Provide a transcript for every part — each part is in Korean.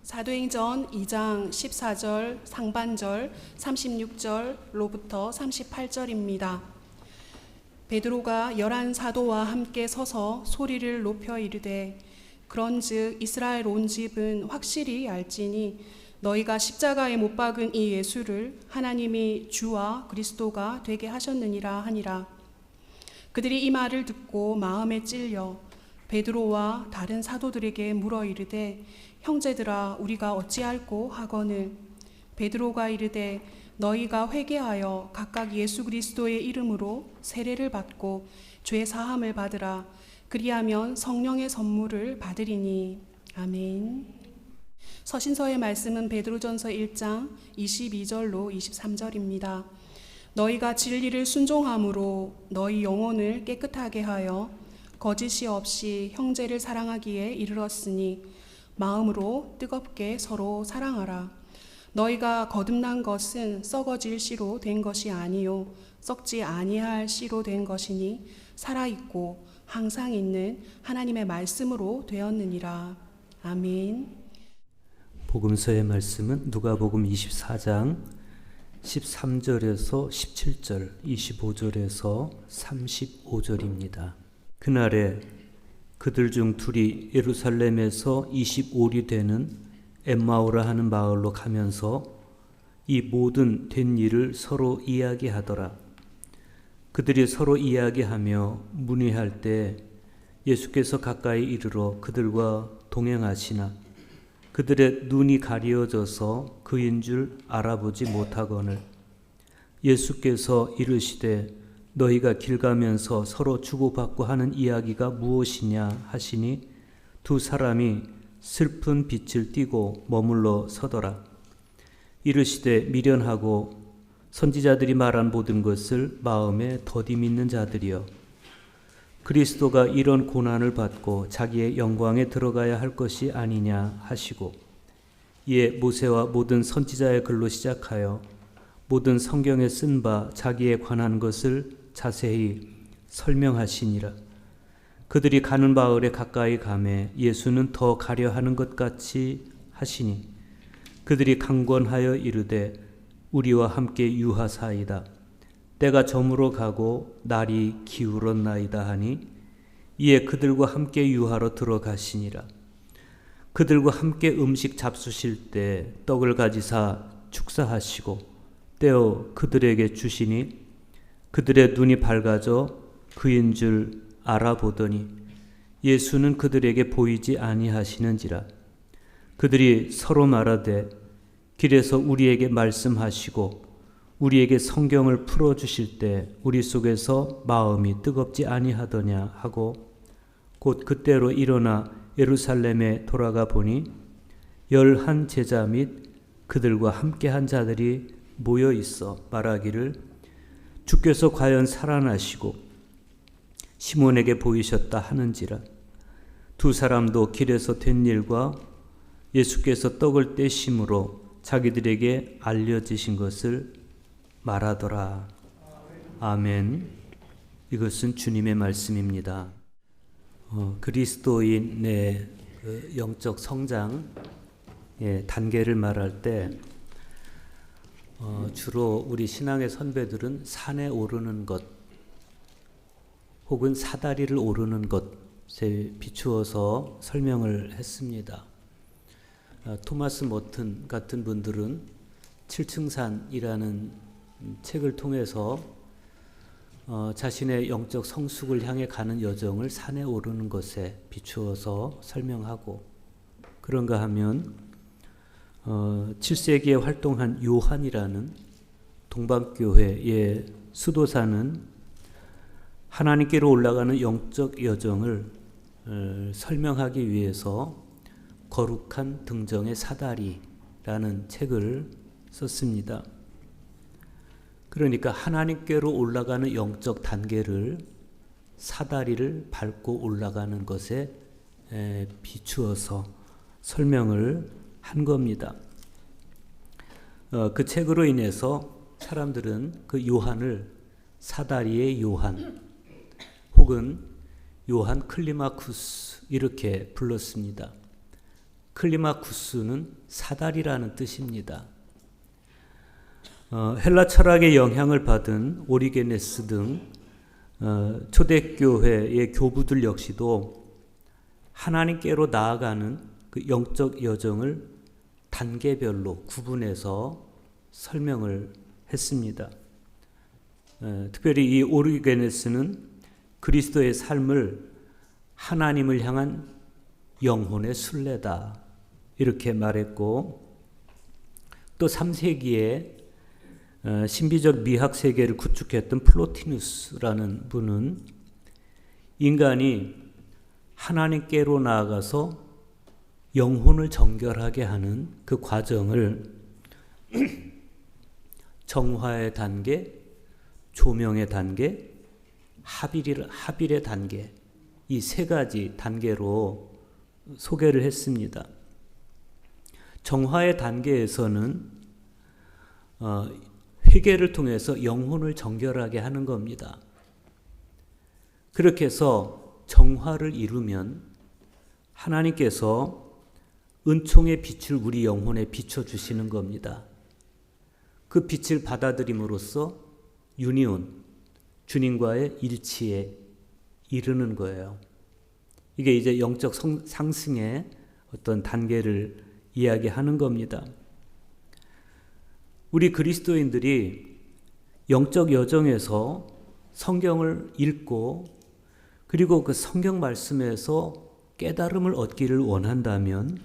사도행전 2장 14절 상반절 36절로부터 38절입니다. 베드로가 11사도와 함께 서서 소리를 높여 이르되 그런즉 이스라엘 온 집은 확실히 알지니 너희가 십자가에 못 박은 이 예수를 하나님이 주와 그리스도가 되게 하셨느니라 하니라. 그들이 이 말을 듣고 마음에 찔려 베드로와 다른 사도들에게 물어 이르되 형제들아 우리가 어찌할꼬 하거늘 베드로가 이르되 너희가 회개하여 각각 예수 그리스도의 이름으로 세례를 받고 죄 사함을 받으라. 그리하면 성령의 선물을 받으리니. 아멘. 서신서의 말씀은 베드로전서 1장 22절로 23절입니다. 너희가 진리를 순종함으로 너희 영혼을 깨끗하게 하여 거짓이 없이 형제를 사랑하기에 이르렀으니 마음으로 뜨겁게 서로 사랑하라. 너희가 거듭난 것은 썩어질 씨로 된 것이 아니요 썩지 아니할 씨로 된 것이니 살아있고 항상 있는 하나님의 말씀으로 되었느니라. 아멘. 복음서의 말씀은 누가복음 24장 13절에서 17절, 25절에서 35절입니다. 그날에 그들 중 둘이 예루살렘에서 25리 되는 엠마오라 하는 마을로 가면서 이 모든 된 일을 서로 이야기하더라. 그들이 서로 이야기하며 문의할 때 예수께서 가까이 이르러 그들과 동행하시나 그들의 눈이 가려져서 그인 줄 알아보지 못하거늘 예수께서 이르시되 너희가 길 가면서 서로 주고받고 하는 이야기가 무엇이냐 하시니 두 사람이 슬픈 빛을 띠고 머물러 서더라. 이르시되 미련하고 선지자들이 말한 모든 것을 마음에 더디 믿는 자들이여 그리스도가 이런 고난을 받고 자기의 영광에 들어가야 할 것이 아니냐 하시고 이에 모세와 모든 선지자의 글로 시작하여 모든 성경에 쓴 바 자기에 관한 것을 자세히 설명하시니라. 그들이 가는 마을에 가까이 가매 예수는 더 가려 하는 것 같이 하시니 그들이 강권하여 이르되 우리와 함께 유하사이다. 때가 저물어 가고 날이 기울었나이다 하니 이에 그들과 함께 유하로 들어가시니라. 그들과 함께 음식 잡수실 때 떡을 가지사 축사하시고 떼어 그들에게 주시니 그들의 눈이 밝아져 그인 줄 알아보더니 예수는 그들에게 보이지 아니하시는지라. 그들이 서로 말하되 길에서 우리에게 말씀하시고 우리에게 성경을 풀어주실 때 우리 속에서 마음이 뜨겁지 아니하더냐 하고 곧 그때로 일어나 예루살렘에 돌아가 보니 11 제자 및 그들과 함께한 자들이 모여 있어 말하기를 주께서 과연 살아나시고 시몬에게 보이셨다 하는지라. 두 사람도 길에서 된 일과 예수께서 떡을 떼심으로 자기들에게 알려지신 것을 말하더라. 아멘. 이것은 주님의 말씀입니다. 그리스도인의 영적 성장 단계를 말할 때 주로 우리 신앙의 선배들은 산에 오르는 것 혹은 사다리를 오르는 것에 비추어서 설명을 했습니다. 토마스 머튼 같은 분들은 7층산이라는 책을 통해서 자신의 영적 성숙을 향해 가는 여정을 산에 오르는 것에 비추어서 설명하고 그런가 하면 7세기에 활동한 요한이라는 동방교회의 수도사는 하나님께로 올라가는 영적 여정을 설명하기 위해서 거룩한 등정의 사다리라는 책을 썼습니다. 그러니까 하나님께로 올라가는 영적 단계를 사다리를 밟고 올라가는 것에 비추어서 설명을 한 겁니다. 그 책으로 인해서 사람들은 그 요한을 사다리의 요한 혹은 요한 클리마쿠스 이렇게 불렀습니다. 클리마쿠스는 사다리라는 뜻입니다. 헬라 철학의 영향을 받은 오리게네스 등 초대교회의 교부들 역시도 하나님께로 나아가는 그 영적 여정을 단계별로 구분해서 설명을 했습니다. 특별히 이 오리게네스는 그리스도의 삶을 하나님을 향한 영혼의 순례다 이렇게 말했고, 또 3세기에 신비적 미학 세계를 구축했던 플로티누스라는 분은 인간이 하나님께로 나아가서 영혼을 정결하게 하는 그 과정을 정화의 단계, 조명의 단계, 합일의 단계, 이 세 가지 단계로 소개를 했습니다. 정화의 단계에서는 회개를 통해서 영혼을 정결하게 하는 겁니다. 그렇게 해서 정화를 이루면 하나님께서 은총의 빛을 우리 영혼에 비춰주시는 겁니다. 그 빛을 받아들임으로써 유니온, 주님과의 일치에 이르는 거예요. 이게 이제 영적 상승의 어떤 단계를 이야기하는 겁니다. 우리 그리스도인들이 영적 여정에서 성경을 읽고 그리고 그 성경 말씀에서 깨달음을 얻기를 원한다면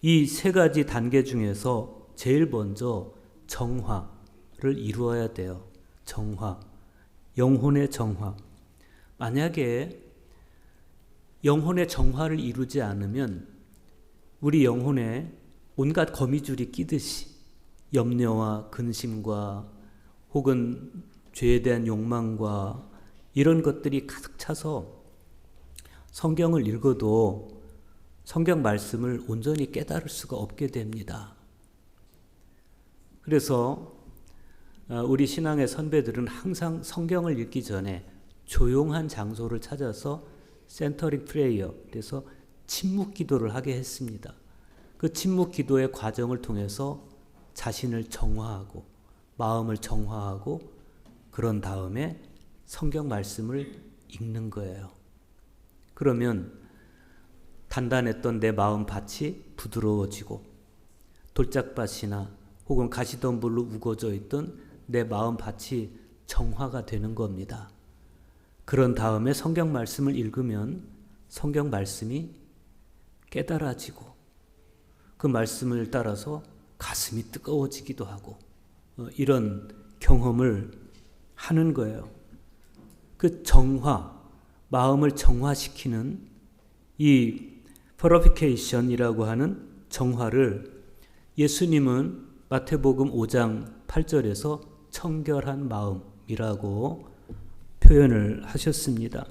이 세 가지 단계 중에서 제일 먼저 정화를 이루어야 돼요. 정화, 영혼의 정화. 만약에 영혼의 정화를 이루지 않으면 우리 영혼에 온갖 거미줄이 끼듯이 염려와 근심과 혹은 죄에 대한 욕망과 이런 것들이 가득 차서 성경을 읽어도 성경 말씀을 온전히 깨달을 수가 없게 됩니다. 그래서 우리 신앙의 선배들은 항상 성경을 읽기 전에 조용한 장소를 찾아서 센터링 프레이어, 그래서 침묵 기도를 하게 했습니다. 그 침묵 기도의 과정을 통해서 자신을 정화하고 마음을 정화하고 그런 다음에 성경 말씀을 읽는 거예요. 그러면 단단했던 내 마음 밭이 부드러워지고 돌짝밭이나 혹은 가시덤불로 우거져 있던 내 마음 밭이 정화가 되는 겁니다. 그런 다음에 성경 말씀을 읽으면 성경 말씀이 깨달아지고 그 말씀을 따라서 가슴이 뜨거워지기도 하고 이런 경험을 하는 거예요. 그 정화, 마음을 정화시키는 이 purification이라고 하는 정화를 예수님은 마태복음 5장 8절에서 청결한 마음이라고 표현을 하셨습니다.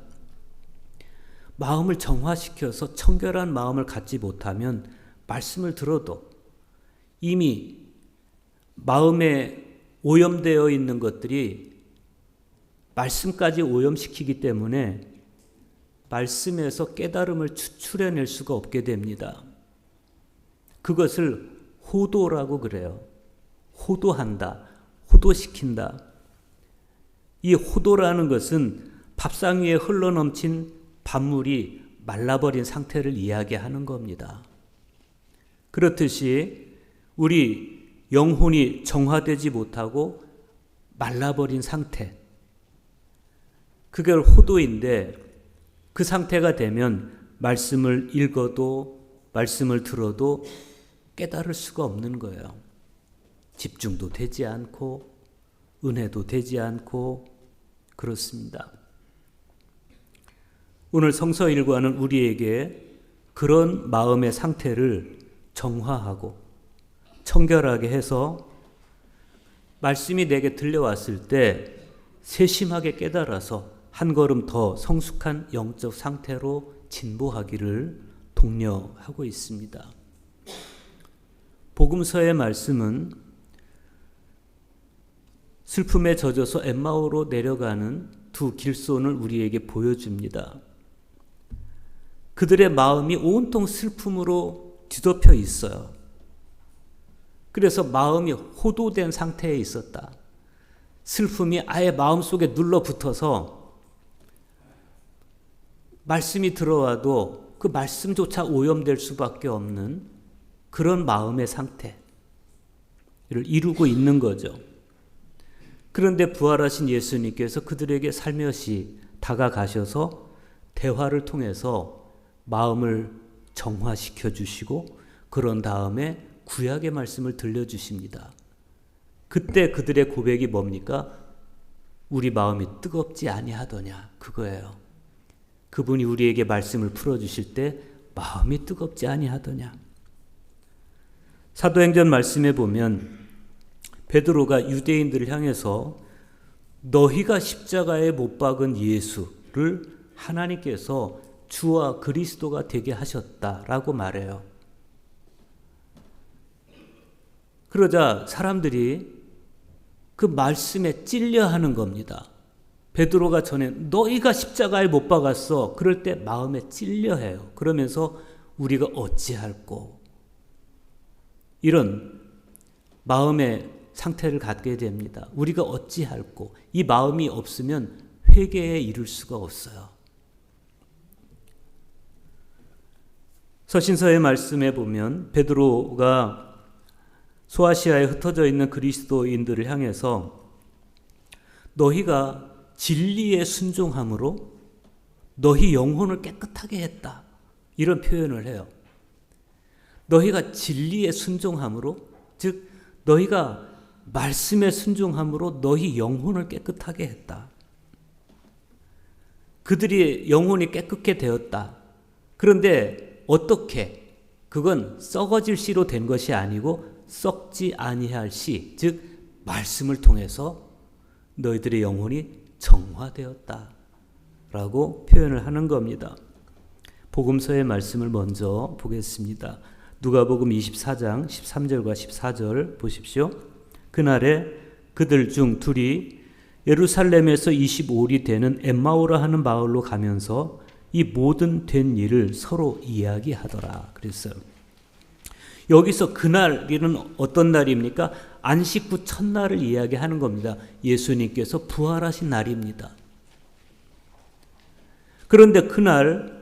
마음을 정화시켜서 청결한 마음을 갖지 못하면 말씀을 들어도 이미 마음에 오염되어 있는 것들이 말씀까지 오염시키기 때문에 말씀에서 깨달음을 추출해낼 수가 없게 됩니다. 그것을 호도라고 그래요. 호도한다, 호도시킨다. 이 호도라는 것은 밥상 위에 흘러넘친 밥물이 말라버린 상태를 이야기하는 겁니다. 그렇듯이 우리 영혼이 정화되지 못하고 말라버린 상태, 그게 호도인데 그 상태가 되면 말씀을 읽어도 말씀을 들어도 깨달을 수가 없는 거예요. 집중도 되지 않고 은혜도 되지 않고 그렇습니다. 오늘 성서 일과는 우리에게 그런 마음의 상태를 정화하고 청결하게 해서 말씀이 내게 들려왔을 때 세심하게 깨달아서 한 걸음 더 성숙한 영적 상태로 진보하기를 독려하고 있습니다. 복음서의 말씀은 슬픔에 젖어서 엠마오로 내려가는 두 길손을 우리에게 보여줍니다. 그들의 마음이 온통 슬픔으로 뒤덮여 있어요. 그래서 마음이 호도된 상태에 있었다. 슬픔이 아예 마음속에 눌러붙어서 말씀이 들어와도 그 말씀조차 오염될 수밖에 없는 그런 마음의 상태를 이루고 있는 거죠. 그런데 부활하신 예수님께서 그들에게 살며시 다가가셔서 대화를 통해서 마음을 정화시켜 주시고 그런 다음에 구약의 말씀을 들려주십니다. 그때 그들의 고백이 뭡니까? 우리 마음이 뜨겁지 아니하더냐, 그거예요. 그분이 우리에게 말씀을 풀어주실 때 마음이 뜨겁지 아니하더냐. 사도행전 말씀에 보면 베드로가 유대인들을 향해서 너희가 십자가에 못 박은 예수를 하나님께서 주와 그리스도가 되게 하셨다라고 말해요. 그러자 사람들이 그 말씀에 찔려하는 겁니다. 베드로가 전에 너희가 십자가에 못 박았어. 그럴 때 마음에 찔려해요. 그러면서 우리가 어찌할꼬. 이런 마음의 상태를 갖게 됩니다. 우리가 어찌할꼬. 이 마음이 없으면 회개에 이를 수가 없어요. 서신서의 말씀에 보면 베드로가 소아시아에 흩어져 있는 그리스도인들을 향해서 너희가 진리에 순종함으로 너희 영혼을 깨끗하게 했다. 이런 표현을 해요. 너희가 진리에 순종함으로, 즉 너희가 말씀에 순종함으로 너희 영혼을 깨끗하게 했다. 그들이 영혼이 깨끗게 되었다. 그런데 어떻게? 그건 썩어질 씨로 된 것이 아니고 썩지 아니할 씨, 즉 말씀을 통해서 너희들의 영혼이 정화되었다 라고 표현을 하는 겁니다. 복음서의 말씀을 먼저 보겠습니다. 누가복음 24장 13절과 14절 보십시오. 그날에 그들 중 둘이 예루살렘에서 25리 되는 엠마오라 하는 마을로 가면서 이 모든 된 일을 서로 이야기하더라 그랬어요. 여기서 그날이는 어떤 날입니까? 안식구 첫날을 이야기하는 겁니다. 예수님께서 부활하신 날입니다. 그런데 그날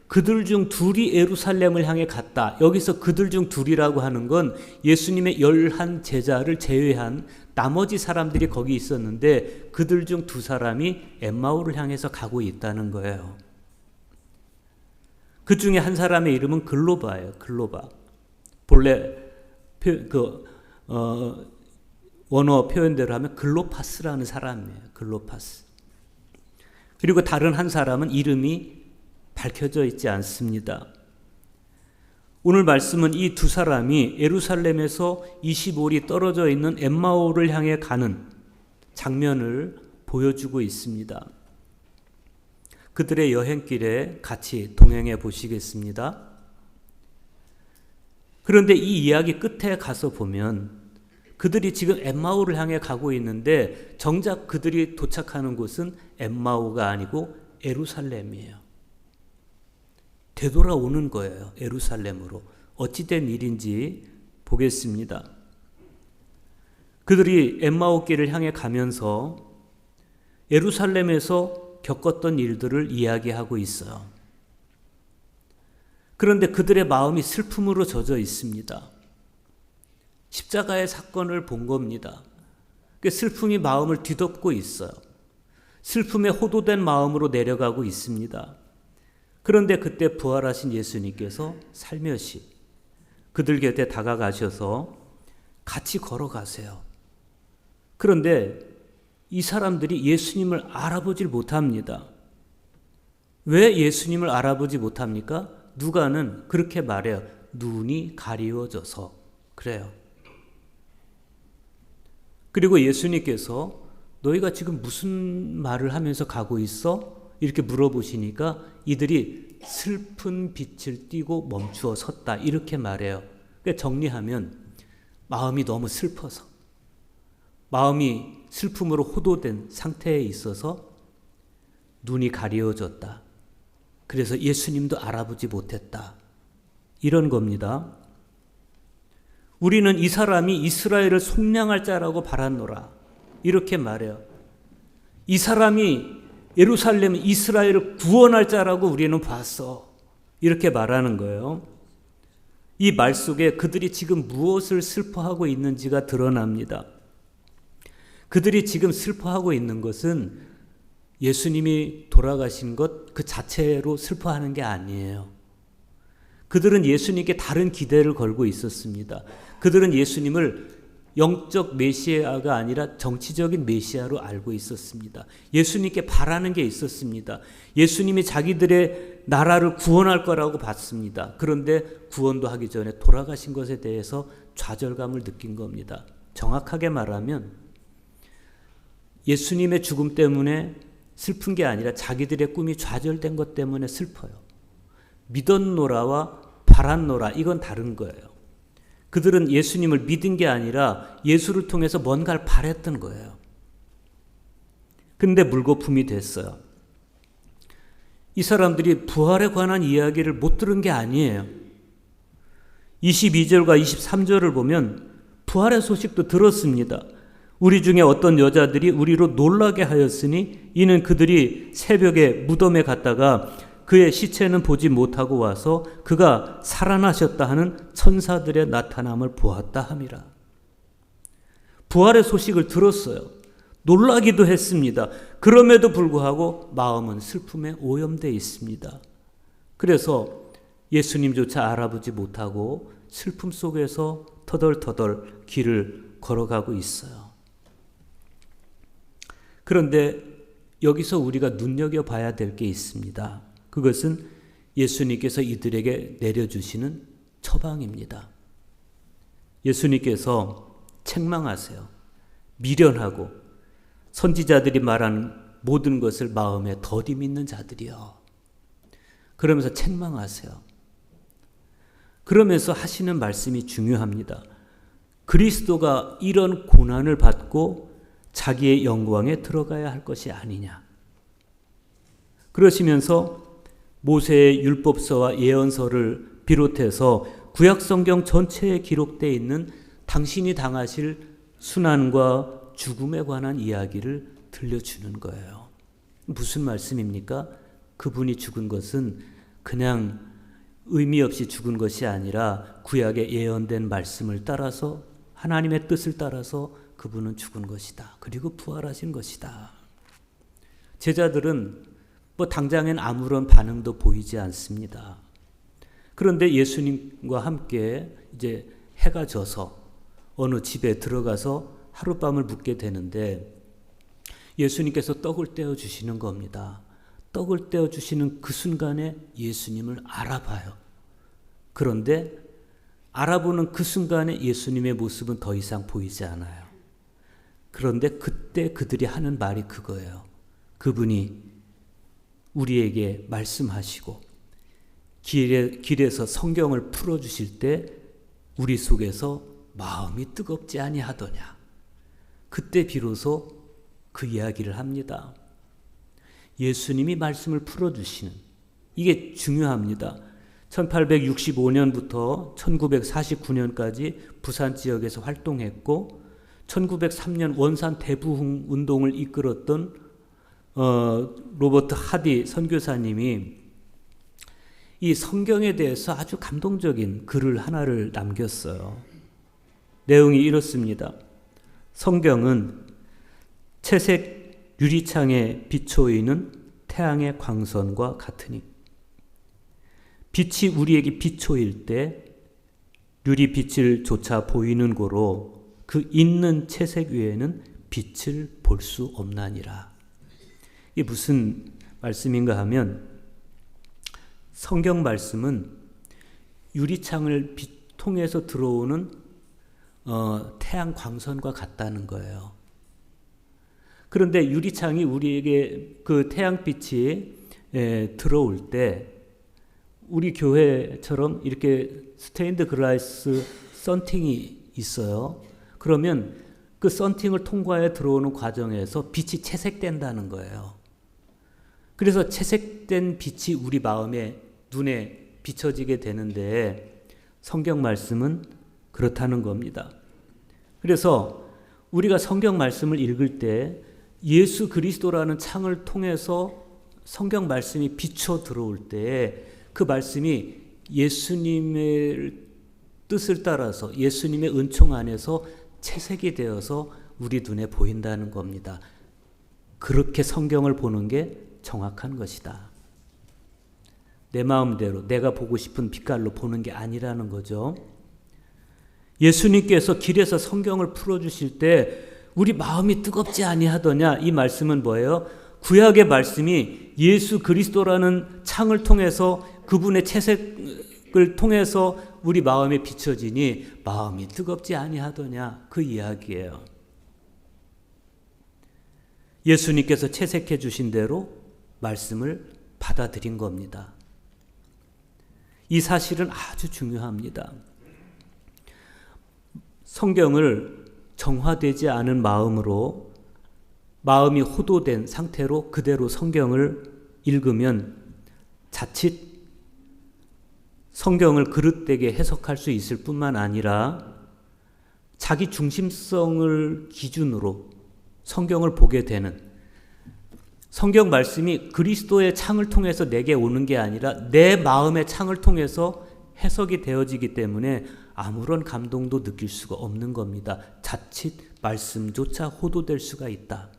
그들 중 둘이 예루살렘을 향해 갔다. 여기서 그들 중 둘이라고 하는 건 예수님의 11 제자를 제외한 나머지 사람들이 거기 있었는데 그들 중 두 사람이 엠마오를 향해서 가고 있다는 거예요. 그 중에 한 사람의 이름은 글로바예요. 글로바. 본래 원어 표현대로 하면 글로파스라는 사람이에요. 글로파스. 그리고 다른 한 사람은 이름이 밝혀져 있지 않습니다. 오늘 말씀은 이 두 사람이 예루살렘에서 25리 떨어져 있는 엠마오를 향해 가는 장면을 보여주고 있습니다. 그들의 여행길에 같이 동행해 보시겠습니다. 그런데 이 이야기 끝에 가서 보면 그들이 지금 엠마오를 향해 가고 있는데 정작 그들이 도착하는 곳은 엠마오가 아니고 예루살렘이에요. 되돌아오는 거예요. 예루살렘으로. 어찌된 일인지 보겠습니다. 그들이 엠마오 길을 향해 가면서 예루살렘에서 겪었던 일들을 이야기하고 있어요. 그런데 그들의 마음이 슬픔으로 젖어 있습니다. 십자가의 사건을 본 겁니다. 슬픔이 마음을 뒤덮고 있어요. 슬픔에 호도된 마음으로 내려가고 있습니다. 그런데 그때 부활하신 예수님께서 살며시 그들 곁에 다가가셔서 같이 걸어가세요. 그런데 이 사람들이 예수님을 알아보질 못합니다. 왜 예수님을 알아보지 못합니까? 누가는 그렇게 말해요. 눈이 가리워져서 그래요. 그리고 예수님께서 너희가 지금 무슨 말을 하면서 가고 있어? 이렇게 물어보시니까 이들이 슬픈 빛을 띠고 멈추어 섰다 이렇게 말해요. 그러니까 정리하면 마음이 너무 슬퍼서 마음이 슬픔으로 호도된 상태에 있어서 눈이 가리워졌다. 그래서 예수님도 알아보지 못했다. 이런 겁니다. 우리는 이 사람이 이스라엘을 속량할 자라고 바랐노라. 이렇게 말해요. 이 사람이 예루살렘 이스라엘을 구원할 자라고 우리는 봤어. 이렇게 말하는 거예요. 이 말 속에 그들이 지금 무엇을 슬퍼하고 있는지가 드러납니다. 그들이 지금 슬퍼하고 있는 것은 예수님이 돌아가신 것 그 자체로 슬퍼하는 게 아니에요. 그들은 예수님께 다른 기대를 걸고 있었습니다. 그들은 예수님을 영적 메시아가 아니라 정치적인 메시아로 알고 있었습니다. 예수님께 바라는 게 있었습니다. 예수님이 자기들의 나라를 구원할 거라고 봤습니다. 그런데 구원도 하기 전에 돌아가신 것에 대해서 좌절감을 느낀 겁니다. 정확하게 말하면 예수님의 죽음 때문에 슬픈 게 아니라 자기들의 꿈이 좌절된 것 때문에 슬퍼요. 믿었노라와 바랐노라, 이건 다른 거예요. 그들은 예수님을 믿은 게 아니라 예수를 통해서 뭔가를 바랬던 거예요. 근데 물거품이 됐어요. 이 사람들이 부활에 관한 이야기를 못 들은 게 아니에요. 22절과 23절을 보면 부활의 소식도 들었습니다. 우리 중에 어떤 여자들이 우리로 놀라게 하였으니 이는 그들이 새벽에 무덤에 갔다가 그의 시체는 보지 못하고 와서 그가 살아나셨다 하는 천사들의 나타남을 보았다 함이라. 부활의 소식을 들었어요. 놀라기도 했습니다. 그럼에도 불구하고 마음은 슬픔에 오염되어 있습니다. 그래서 예수님조차 알아보지 못하고 슬픔 속에서 터덜터덜 길을 걸어가고 있어요. 그런데 여기서 우리가 눈여겨봐야 될 게 있습니다. 그것은 예수님께서 이들에게 내려주시는 처방입니다. 예수님께서 책망하세요. 미련하고 선지자들이 말한 모든 것을 마음에 더디 믿는 자들이요. 그러면서 책망하세요. 그러면서 하시는 말씀이 중요합니다. 그리스도가 이런 고난을 받고 자기의 영광에 들어가야 할 것이 아니냐. 그러시면서 모세의 율법서와 예언서를 비롯해서 구약성경 전체에 기록되어 있는 당신이 당하실 순환과 죽음에 관한 이야기를 들려주는 거예요. 무슨 말씀입니까? 그분이 죽은 것은 그냥 의미 없이 죽은 것이 아니라 구약에 예언된 말씀을 따라서 하나님의 뜻을 따라서 그분은 죽은 것이다. 그리고 부활하신 것이다. 제자들은 당장엔 아무런 반응도 보이지 않습니다. 그런데 예수님과 함께 이제 해가 져서 어느 집에 들어가서 하룻밤을 묵게 되는데 예수님께서 떡을 떼어 주시는 겁니다. 떡을 떼어 주시는 그 순간에 예수님을 알아봐요. 그런데 알아보는 그 순간에 예수님의 모습은 더 이상 보이지 않아요. 그런데 그때 그들이 하는 말이 그거예요. 그분이 우리에게 말씀하시고 길에서 성경을 풀어주실 때 우리 속에서 마음이 뜨겁지 아니하더냐. 그때 비로소 그 이야기를 합니다. 예수님이 말씀을 풀어주시는, 이게 중요합니다. 1865년부터 1949년까지 부산 지역에서 활동했고 1903년 원산 대부흥 운동을 이끌었던 로버트 하디 선교사님이 이 성경에 대해서 아주 감동적인 글을 하나를 남겼어요. 내용이 이렇습니다. 성경은 채색 유리창에 비춰있는 태양의 광선과 같으니 빛이 우리에게 비춰일 때 유리빛을 조차 보이는 고로 그 있는 채색 위에는 빛을 볼 수 없나니라. 이게 무슨 말씀인가 하면 성경 말씀은 유리창을 통해서 들어오는 태양 광선과 같다는 거예요. 그런데 유리창이 우리에게 그 태양빛이 들어올 때 우리 교회처럼 이렇게 스테인드 글라스 썬팅이 있어요. 그러면 그 썬팅을 통과해 들어오는 과정에서 빛이 채색된다는 거예요. 그래서 채색된 빛이 우리 마음에 눈에 비춰지게 되는데 성경 말씀은 그렇다는 겁니다. 그래서 우리가 성경 말씀을 읽을 때 예수 그리스도라는 창을 통해서 성경 말씀이 비춰 들어올 때 그 말씀이 예수님의 뜻을 따라서 예수님의 은총 안에서 채색이 되어서 우리 눈에 보인다는 겁니다. 그렇게 성경을 보는 게 정확한 것이다. 내 마음대로 내가 보고 싶은 빛깔로 보는 게 아니라는 거죠. 예수님께서 길에서 성경을 풀어주실 때 우리 마음이 뜨겁지 아니하더냐, 이 말씀은 뭐예요? 구약의 말씀이 예수 그리스도라는 창을 통해서 그분의 채색을 통해서 우리 마음에 비춰지니 마음이 뜨겁지 아니하더냐, 그 이야기예요. 예수님께서 채색해 주신 대로 말씀을 받아들인 겁니다. 이 사실은 아주 중요합니다. 성경을 정화되지 않은 마음으로, 마음이 호도된 상태로 그대로 성경을 읽으면 자칫 성경을 그릇되게 해석할 수 있을 뿐만 아니라 자기 중심성을 기준으로 성경을 보게 되는, 성경 말씀이 그리스도의 창을 통해서 내게 오는 게 아니라 내 마음의 창을 통해서 해석이 되어지기 때문에 아무런 감동도 느낄 수가 없는 겁니다. 자칫 말씀조차 호도될 수가 있다.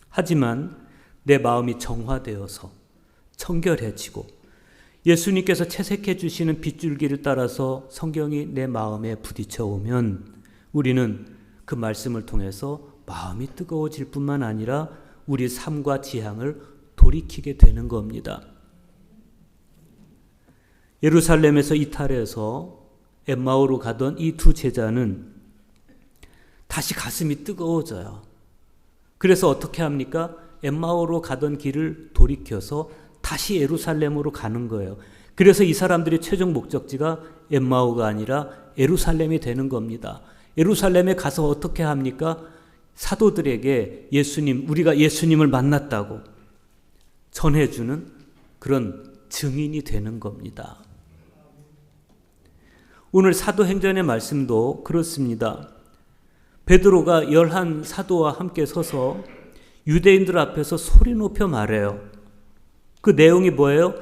하지만 내 마음이 정화되어서 청결해지고 예수님께서 채색해 주시는 빗줄기를 따라서 성경이 내 마음에 부딪혀 오면 우리는 그 말씀을 통해서 마음이 뜨거워질 뿐만 아니라 우리 삶과 지향을 돌이키게 되는 겁니다. 예루살렘에서 이탈해서 엠마오로 가던 이 두 제자는 다시 가슴이 뜨거워져요. 그래서 어떻게 합니까? 엠마오로 가던 길을 돌이켜서 다시 예루살렘으로 가는 거예요. 그래서 이 사람들의 최종 목적지가 엠마오가 아니라 예루살렘이 되는 겁니다. 예루살렘에 가서 어떻게 합니까? 사도들에게 예수님, 우리가 예수님을 만났다고 전해주는 그런 증인이 되는 겁니다. 오늘 사도행전의 말씀도 그렇습니다. 베드로가 11 사도와 함께 서서 유대인들 앞에서 소리 높여 말해요. 그 내용이 뭐예요?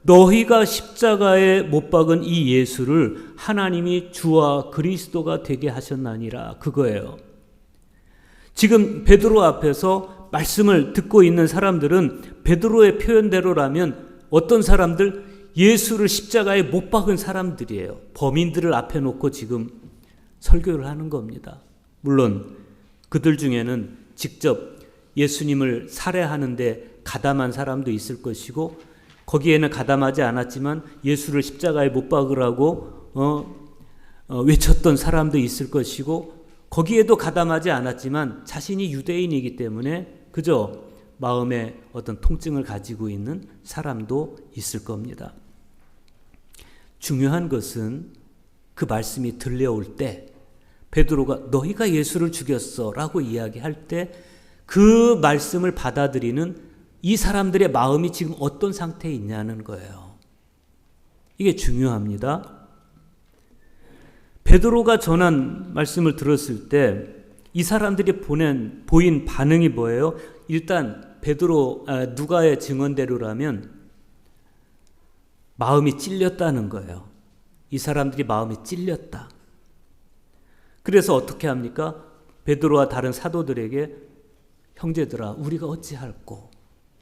너희가 십자가에 못 박은 이 예수를 하나님이 주와 그리스도가 되게 하셨나니라, 그거예요. 지금 베드로 앞에서 말씀을 듣고 있는 사람들은 베드로의 표현대로라면 어떤 사람들? 예수를 십자가에 못 박은 사람들이에요. 범인들을 앞에 놓고 지금 설교를 하는 겁니다. 물론 그들 중에는 직접 예수님을 살해하는데 가담한 사람도 있을 것이고 거기에는 가담하지 않았지만 예수를 십자가에 못 박으라고 외쳤던 사람도 있을 것이고 거기에도 가담하지 않았지만 자신이 유대인이기 때문에 그저 마음에 어떤 통증을 가지고 있는 사람도 있을 겁니다. 중요한 것은 그 말씀이 들려올 때 베드로가 너희가 예수를 죽였어 라고 이야기할 때 그 말씀을 받아들이는 이 사람들의 마음이 지금 어떤 상태에 있냐는 거예요. 이게 중요합니다. 베드로가 전한 말씀을 들었을 때 이 사람들이 보인 반응이 뭐예요? 일단 누가의 증언대로라면 마음이 찔렸다는 거예요. 이 사람들이 마음이 찔렸다. 그래서 어떻게 합니까? 베드로와 다른 사도들에게 형제들아 우리가 어찌할꼬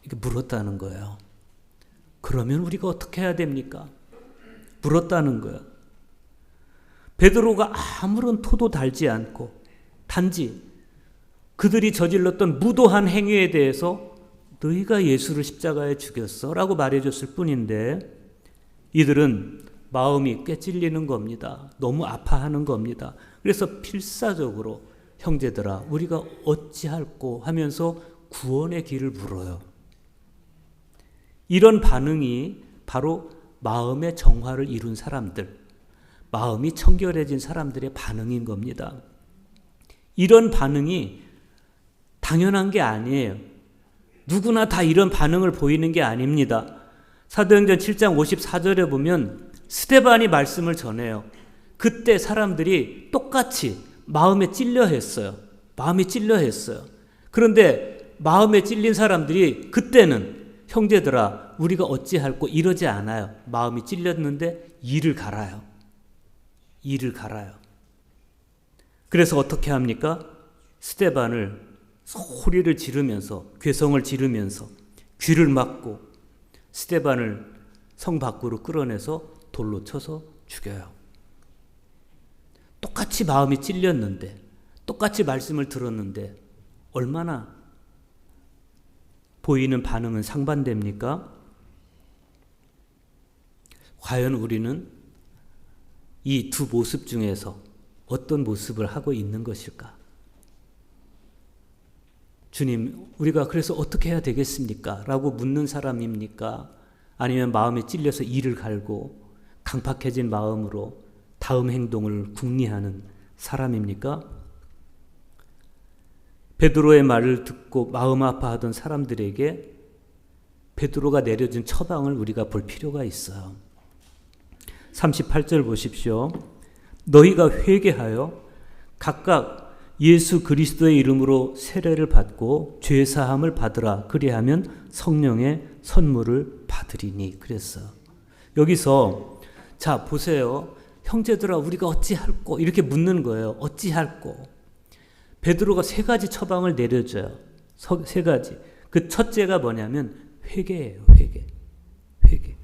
이렇게 물었다는 거예요. 그러면 우리가 어떻게 해야 됩니까? 물었다는 거예요. 베드로가 아무런 토도 달지 않고 단지 그들이 저질렀던 무도한 행위에 대해서 너희가 예수를 십자가에 죽였어 라고 말해줬을 뿐인데 이들은 마음이 꽤 찔리는 겁니다. 너무 아파하는 겁니다. 그래서 필사적으로 형제들아 우리가 어찌할꼬 하면서 구원의 길을 물어요. 이런 반응이 바로 마음의 정화를 이룬 사람들, 마음이 청결해진 사람들의 반응인 겁니다. 이런 반응이 당연한 게 아니에요. 누구나 다 이런 반응을 보이는 게 아닙니다. 사도행전 7장 54절에 보면 스데반이 말씀을 전해요. 그때 사람들이 똑같이 마음에 찔려 했어요. 마음이 찔려 했어요. 그런데 마음에 찔린 사람들이 그때는 형제들아 우리가 어찌할꼬 이러지 않아요. 마음이 찔렸는데 이를 갈아요. 이를 갈아요. 그래서 어떻게 합니까? 스데반을 소리를 지르면서 괴성을 지르면서 귀를 막고 스데반을 성 밖으로 끌어내서 돌로 쳐서 죽여요. 똑같이 마음이 찔렸는데 똑같이 말씀을 들었는데 얼마나 보이는 반응은 상반됩니까? 과연 우리는 이 두 모습 중에서 어떤 모습을 하고 있는 것일까? 주님, 우리가 그래서 어떻게 해야 되겠습니까? 라고 묻는 사람입니까? 아니면 마음에 찔려서 이를 갈고 강팍해진 마음으로 다음 행동을 궁리하는 사람입니까? 베드로의 말을 듣고 마음 아파하던 사람들에게 베드로가 내려준 처방을 우리가 볼 필요가 있어요. 38절 보십시오. 너희가 회개하여 각각 예수 그리스도의 이름으로 세례를 받고 죄사함을 받으라. 그리하면 성령의 선물을 받으리니. 그랬어요. 여기서 자 보세요. 형제들아 우리가 어찌할꼬 이렇게 묻는 거예요. 어찌할꼬. 베드로가 세 가지 처방을 내려줘요. 세 가지. 그 첫째가 뭐냐면 회개예요. 회개. 회개.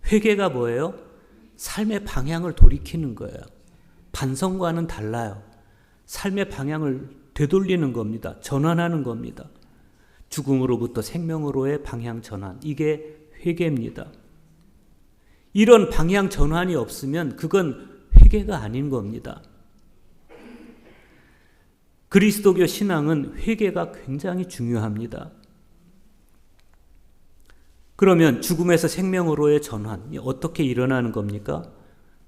회개가 뭐예요? 삶의 방향을 돌이키는 거예요. 반성과는 달라요. 삶의 방향을 되돌리는 겁니다. 전환하는 겁니다. 죽음으로부터 생명으로의 방향 전환. 이게 회개입니다. 이런 방향 전환이 없으면 그건 회개가 아닌 겁니다. 그리스도교 신앙은 회개가 굉장히 중요합니다. 그러면 죽음에서 생명으로의 전환이 어떻게 일어나는 겁니까?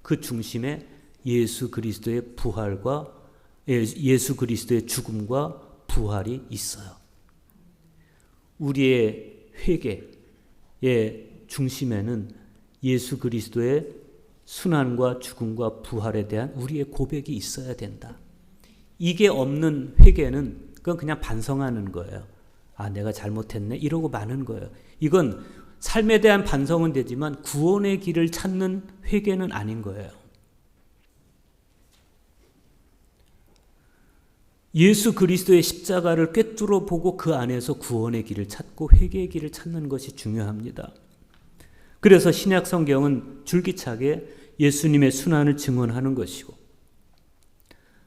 그 중심에 예수 그리스도의 부활과 예수 그리스도의 죽음과 부활이 있어요. 우리의 회개의 중심에는 예수 그리스도의 순환과 죽음과 부활에 대한 우리의 고백이 있어야 된다. 이게 없는 회개는 그건 그냥 반성하는 거예요. 아, 내가 잘못했네 이러고 마는 거예요. 이건 삶에 대한 반성은 되지만 구원의 길을 찾는 회개는 아닌 거예요. 예수 그리스도의 십자가를 꿰뚫어 보고 그 안에서 구원의 길을 찾고 회개의 길을 찾는 것이 중요합니다. 그래서 신약 성경은 줄기차게 예수님의 순환을 증언하는 것이고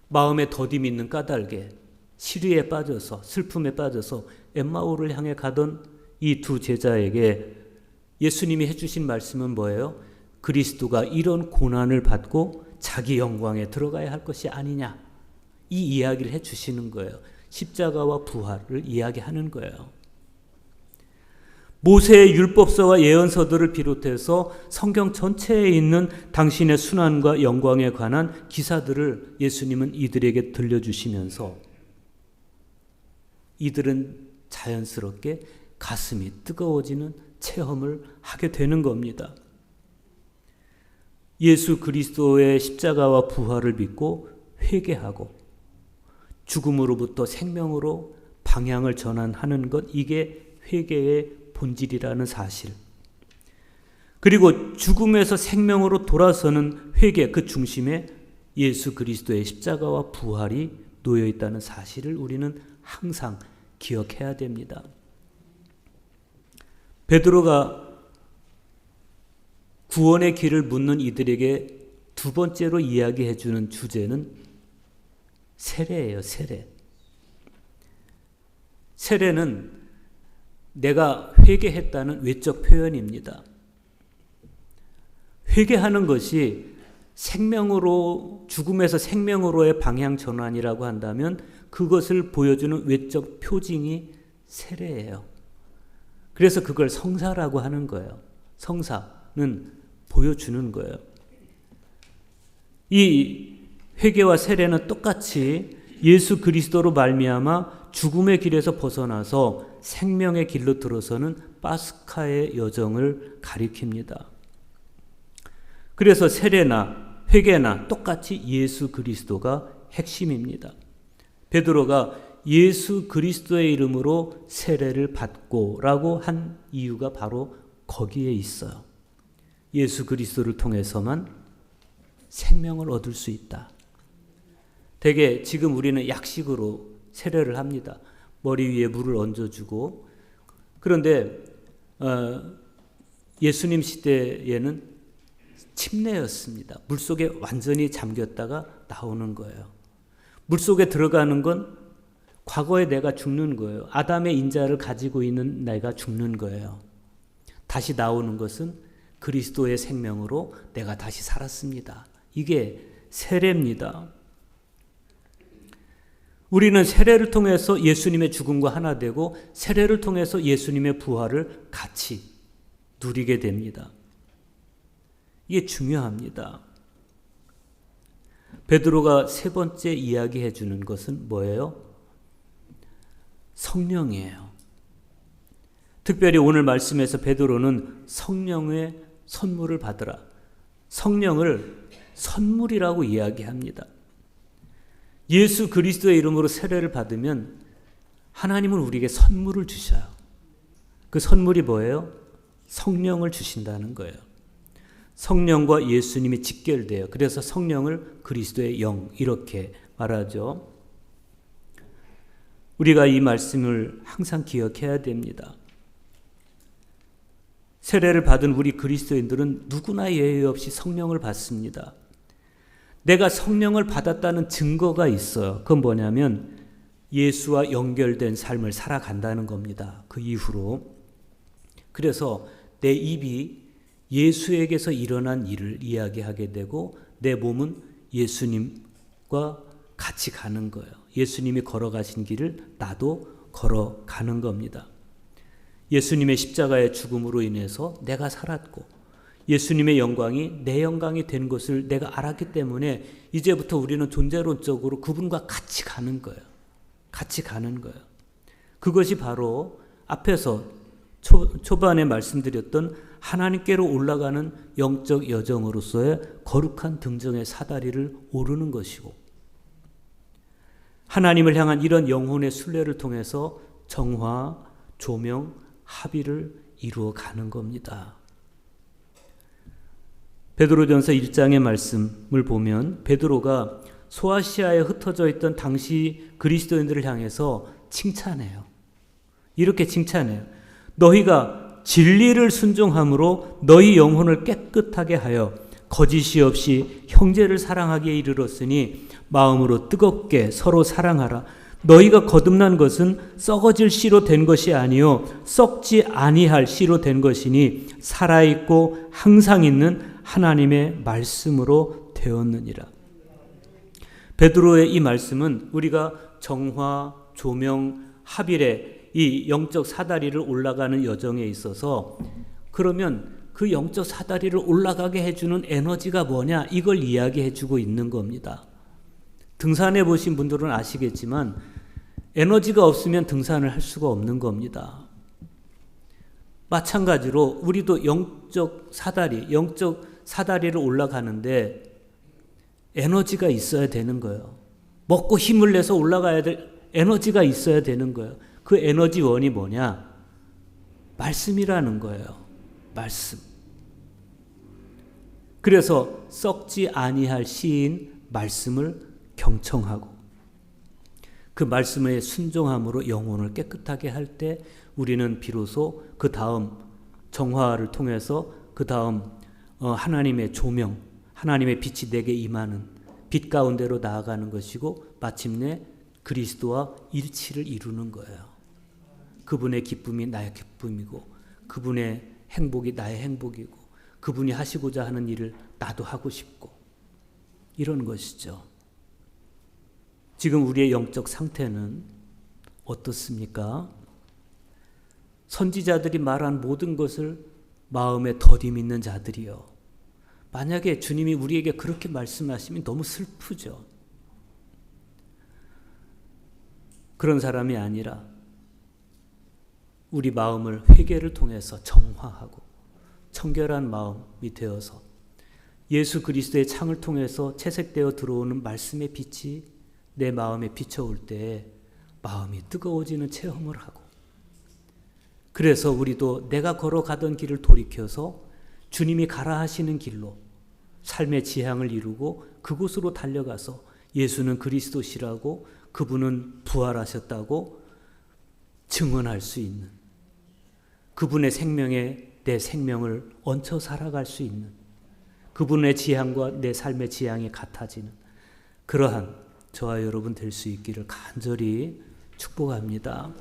마음에 더딤 있는 까닭에 시리에 빠져서 슬픔에 빠져서 엠마오를 향해 가던 이 두 제자에게 예수님이 해주신 말씀은 뭐예요? 그리스도가 이런 고난을 받고 자기 영광에 들어가야 할 것이 아니냐. 이 이야기를 해주시는 거예요. 십자가와 부활을 이야기하는 거예요. 모세의 율법서와 예언서들을 비롯해서 성경 전체에 있는 당신의 순환과 영광에 관한 기사들을 예수님은 이들에게 들려주시면서 이들은 자연스럽게 가슴이 뜨거워지는 체험을 하게 되는 겁니다. 예수 그리스도의 십자가와 부활을 믿고 회개하고 죽음으로부터 생명으로 방향을 전환하는 것, 이게 회개의 본질이라는 사실. 그리고 죽음에서 생명으로 돌아서는 회개, 그 중심에 예수 그리스도의 십자가와 부활이 놓여 있다는 사실을 우리는 항상 기억해야 됩니다. 베드로가 구원의 길을 묻는 이들에게 두 번째로 이야기해 주는 주제는 세례예요. 세례. 세례는 내가 회개했다는 외적 표현입니다. 회개하는 것이 생명으로, 죽음에서 생명으로의 방향 전환이라고 한다면 그것을 보여주는 외적 표징이 세례예요. 그래서 그걸 성사라고 하는 거예요. 성사는 보여주는 거예요. 이 회개와 세례는 똑같이 예수 그리스도로 말미암아 죽음의 길에서 벗어나서 생명의 길로 들어서는 파스카의 여정을 가리킵니다. 그래서 세례나 회개나 똑같이 예수 그리스도가 핵심입니다. 베드로가 예수 그리스도의 이름으로 세례를 받고라고 한 이유가 바로 거기에 있어요. 예수 그리스도를 통해서만 생명을 얻을 수 있다. 대개 지금 우리는 약식으로 세례를 합니다. 머리 위에 물을 얹어주고. 그런데 예수님 시대에는 침례였습니다. 물속에 완전히 잠겼다가 나오는 거예요. 물속에 들어가는 건 과거에 내가 죽는 거예요. 아담의 인자를 가지고 있는 내가 죽는 거예요. 다시 나오는 것은 그리스도의 생명으로 내가 다시 살았습니다. 이게 세례입니다. 우리는 세례를 통해서 예수님의 죽음과 하나 되고 세례를 통해서 예수님의 부활을 같이 누리게 됩니다. 이게 중요합니다. 베드로가 세 번째 이야기해 주는 것은 뭐예요? 성령이에요. 특별히 오늘 말씀에서 베드로는 성령의 선물을 받으라. 성령을 선물이라고 이야기합니다. 예수 그리스도의 이름으로 세례를 받으면 하나님은 우리에게 선물을 주셔요. 그 선물이 뭐예요? 성령을 주신다는 거예요. 성령과 예수님이 직결돼요. 그래서 성령을 그리스도의 영 이렇게 말하죠. 우리가 이 말씀을 항상 기억해야 됩니다. 세례를 받은 우리 그리스도인들은 누구나 예외 없이 성령을 받습니다. 내가 성령을 받았다는 증거가 있어요. 그건 뭐냐면 예수와 연결된 삶을 살아간다는 겁니다. 그 이후로. 그래서 내 입이 예수에게서 일어난 일을 이야기하게 되고 내 몸은 예수님과 같이 가는 거예요. 예수님이 걸어가신 길을 나도 걸어가는 겁니다. 예수님의 십자가의 죽음으로 인해서 내가 살았고 예수님의 영광이 내 영광이 된 것을 내가 알았기 때문에 이제부터 우리는 존재론적으로 그분과 같이 가는 거예요. 같이 가는 거예요. 그것이 바로 앞에서 초반에 말씀드렸던 하나님께로 올라가는 영적 여정으로서의 거룩한 등정의 사다리를 오르는 것이고 하나님을 향한 이런 영혼의 순례를 통해서 정화, 조명, 합의를 이루어 가는 겁니다. 베드로전서 1장의 말씀을 보면 베드로가 소아시아에 흩어져 있던 당시 그리스도인들을 향해서 칭찬해요. 이렇게 칭찬해요. 너희가 진리를 순종함으로 너희 영혼을 깨끗하게 하여 거짓이 없이 형제를 사랑하기에 이르렀으니 마음으로 뜨겁게 서로 사랑하라. 너희가 거듭난 것은 썩어질 씨로 된 것이 아니요 썩지 아니할 씨로 된 것이니 살아있고 항상 있는 하나님의 말씀으로 되었느니라. 베드로의 이 말씀은 우리가 정화, 조명, 합일의 이 영적 사다리를 올라가는 여정에 있어서 그러면 그 영적 사다리를 올라가게 해주는 에너지가 뭐냐 이걸 이야기해 주고 있는 겁니다. 등산해 보신 분들은 아시겠지만 에너지가 없으면 등산을 할 수가 없는 겁니다. 마찬가지로 우리도 영적 사다리를 올라가는데 에너지가 있어야 되는 거예요. 먹고 힘을 내서 올라가야 될 에너지가 있어야 되는 거예요. 그 에너지원이 뭐냐? 말씀이라는 거예요. 말씀. 그래서 썩지 아니할 씨인 말씀을 경청하고 그 말씀에 순종함으로 영혼을 깨끗하게 할 때 우리는 비로소 그 다음 정화를 통해서 그 다음 하나님의 조명, 하나님의 빛이 내게 임하는 빛 가운데로 나아가는 것이고 마침내 그리스도와 일치를 이루는 거예요. 그분의 기쁨이 나의 기쁨이고 그분의 행복이 나의 행복이고 그분이 하시고자 하는 일을 나도 하고 싶고 이런 것이죠. 지금 우리의 영적 상태는 어떻습니까? 선지자들이 말한 모든 것을 마음에 더디 있는 자들이요. 만약에 주님이 우리에게 그렇게 말씀하시면 너무 슬프죠. 그런 사람이 아니라 우리 마음을 회개를 통해서 정화하고 청결한 마음이 되어서 예수 그리스도의 창을 통해서 채색되어 들어오는 말씀의 빛이 내 마음에 비춰올 때 마음이 뜨거워지는 체험을 하고, 그래서 우리도 내가 걸어가던 길을 돌이켜서 주님이 가라 하시는 길로 삶의 지향을 이루고 그곳으로 달려가서 예수는 그리스도시라고, 그분은 부활하셨다고 증언할 수 있는, 그분의 생명에 내 생명을 얹혀 살아갈 수 있는, 그분의 지향과 내 삶의 지향이 같아지는 그러한 저와 여러분 될 수 있기를 간절히 축복합니다.